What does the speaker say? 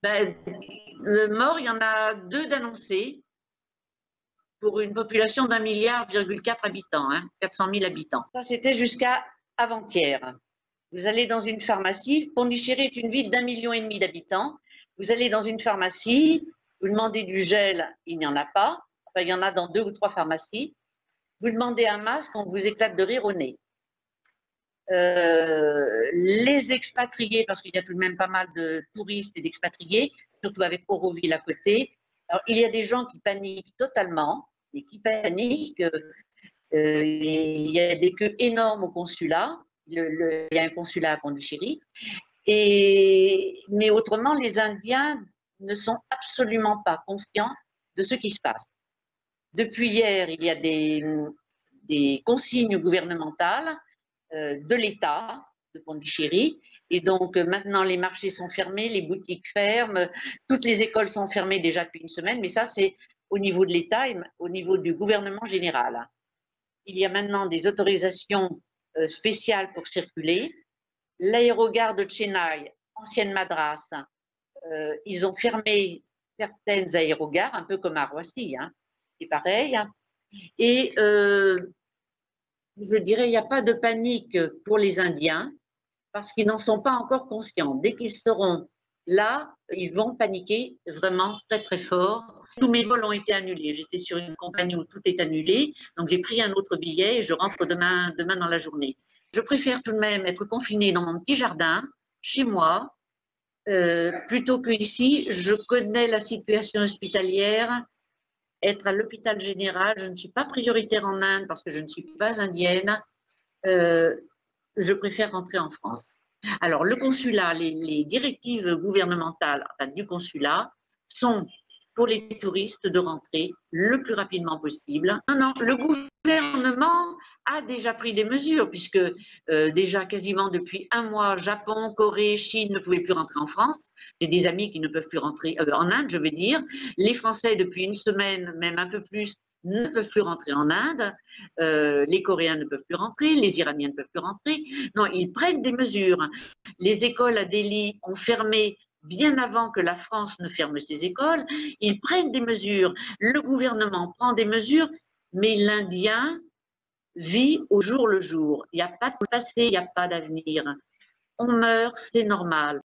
Ben, mort, il y en a 2 d'annoncés pour une population d'1,4 milliard habitants, 400 000 habitants. Ça, c'était jusqu'à avant-hier. Vous allez dans une pharmacie. Pondichéry est une ville d'1,5 million d'habitants. Vous allez dans une pharmacie, vous demandez du gel, il n'y en a pas. Enfin, il y en a dans 2 ou 3 pharmacies. Vous demandez un masque, on vous éclate de rire au nez. Les expatriés, parce qu'il y a tout de même pas mal de touristes et d'expatriés, surtout avec Auroville à côté. Alors, il y a des gens qui paniquent totalement, et qui paniquent. Il y a des queues énormes au consulat. Il y a un consulat à Pondichéry. Mais autrement, les Indiens ne sont absolument pas conscients de ce qui se passe. Depuis hier, il y a des consignes gouvernementales de l'État de Pondichéry. Et donc maintenant, les marchés sont fermés, les boutiques ferment, toutes les écoles sont fermées déjà depuis une semaine, mais ça, c'est au niveau de l'État et au niveau du gouvernement général. Il y a maintenant des autorisations spéciales pour circuler. L'aérogare de Chennai, ancienne Madras, ils ont fermé certaines aérogares, un peu comme à Roissy, c'est pareil. Et je dirais, il n'y a pas de panique pour les Indiens parce qu'ils n'en sont pas encore conscients. Dès qu'ils seront là, ils vont paniquer vraiment très très fort. Tous mes vols ont été annulés. J'étais sur une compagnie où tout est annulé, donc j'ai pris un autre billet et je rentre demain dans la journée. Je préfère tout de même être confinée dans mon petit jardin, chez moi, plutôt qu'ici. Je connais la situation hospitalière. Être à l'hôpital général, je ne suis pas prioritaire en Inde parce que je ne suis pas indienne. Je préfère rentrer en France. Alors, le consulat, les directives gouvernementales du consulat sont pour les touristes de rentrer le plus rapidement possible. Non, le gouvernement a déjà pris des mesures puisque déjà quasiment depuis un mois, Japon, Corée, Chine ne pouvaient plus rentrer en France. J'ai des amis qui ne peuvent plus rentrer en Inde, je veux dire. Les Français, depuis une semaine, même un peu plus, ne peuvent plus rentrer en Inde, les Coréens ne peuvent plus rentrer, les Iraniens ne peuvent plus rentrer. Non, ils prennent des mesures. Les écoles à Delhi ont fermé bien avant que la France ne ferme ses écoles. Ils prennent des mesures. Le gouvernement prend des mesures, mais l'Indien vit au jour le jour. Il n'y a pas de passé, il n'y a pas d'avenir. On meurt, c'est normal.